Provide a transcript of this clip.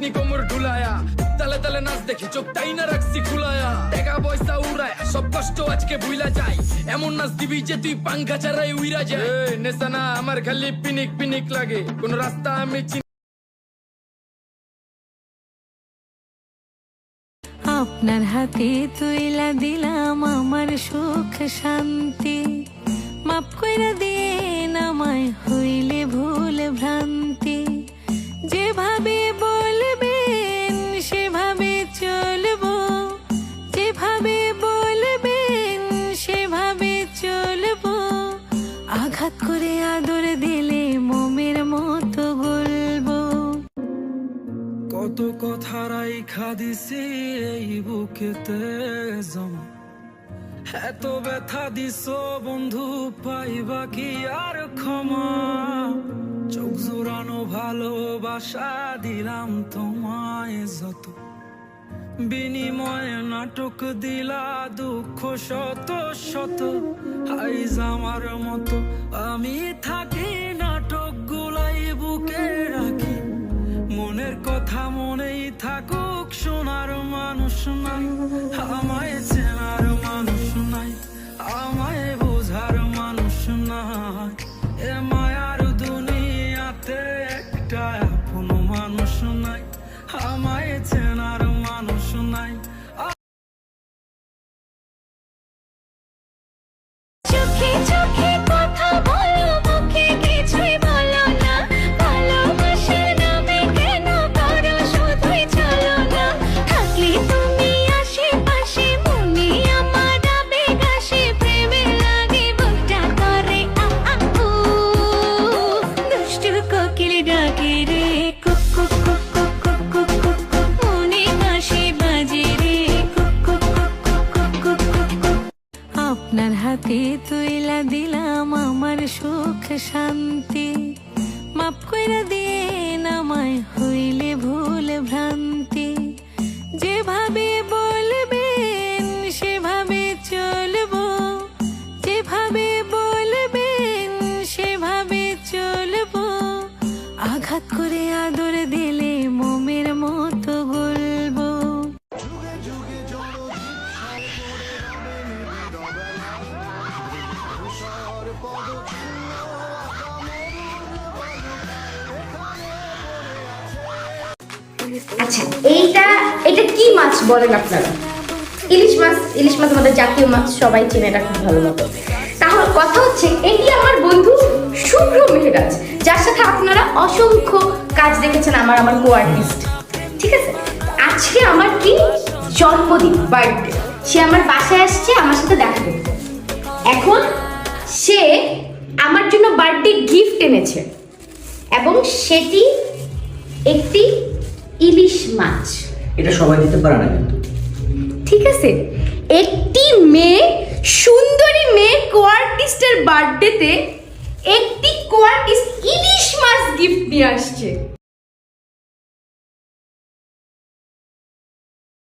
নাতনি কোমর ঢুলায়া, তালে তালে নাচ দেখে চোখ তাই না রাখছি খুলায়া, টাকা পয়সা উড়ায়া সব কষ্ট আজকে ভুলা যায়, এমন নাচ দিবি যে তুই পাঙ্খা ছাড়াই উইরা যায়। নেশা না আমার খালি পিনিক পিনিক লাগে, কোন রাস্তা আমি আপনার হাতে তুইলা দিলাম আমার সুখ শান্তি, মাপ কইরা দিন আমায় হইলে ভুল ভ্রান্তি, যেভাবে বলবেন সেভাবে চলবো, যেভাবে বলবেন সেভাবে চলবো, আঘাত করে আদর দিলে মোমের মতো গলবো। কত কথা রাইখা দিছি এই বুকেতে জমা, এত ব্যথা দিছ বন্ধু পাইবা কি আর ক্ষমা, চোখ জোড়ানো ভালোবাসা দিলাম তোমায় যত, বিনিময়ে নাটক দিলা দুঃখ শত শত, আইজ আমার মতো আমি থাকি নাটক গুলাই বুকে রাখি, মনের কথা মনেই থাকুক, শোনার মানুষ নাই, আমায় চেনার মানুষ নাই, আমায় বোঝার মানুষ নাই, এ মায়ার দুনিয়াতে একটা আপন মানুষ নাই, আমায় চেনার মানুষ নাই। চোখে চোখে কথা বলো, মুখে কিছুই বলো না, ভালোবাসার নামে কেন করো শুধুই চলো না, থাকলে তুমি আশেপাশে মনে আমার আবেগ আসে, প্রেমে লাগে বুকটা করে উ, দুষ্টু কোকিল ডাকে রে cook cook cook cook cook cook cook, মনে বাঁশি বাজে রে cook cook cook cook cook cook cook. আপনার হাতে তুইলা দিলাম আমার সুখ শান্তি, মাপ কইরা দিন আমায় হইলে ভুল ভ্রান্তি, যেভাবে বলবেন সেভাবে চলবো, যেভাবে বলবেন সেভাবে চলবো, আঘাত করে আদর দিলে মোমের মতো গলবো। আচ্ছা, এটা কি মাছ বলেন আপনারা? ইলিশ মাছ। ইলিশ মাছ আমাদের জাতীয় মাছ, সবাই চেনে এটা খুব ভালো মতো। তাহলে কথা হচ্ছে, এটি আমার বন্ধু শুভ্র মেহরাজ, যার সাথে আপনারা অসংখ্য কাজ দেখেছেন, আমার কো আর্টিস্ট। ঠিক আছে, আজকে আমার কি জন্মদিন, বার্থডে, সে আমার বাসায় আসছে আমার সাথে দেখা করতে। এখন সে আমার জন্য বার্থডে গিফট এনেছে, এবং সেটি একটি ইলিশ মাছ। এটা সবাই দিতে পারে না কিন্তু। ঠিক আছে, একটি মেয়ে, সুন্দরী মেয়ে কো-আর্টিস্টের বার্থডেতে একটি কো-আর্টিস্ট ইলিশ মাছ গিফট নিয়ে আসছে।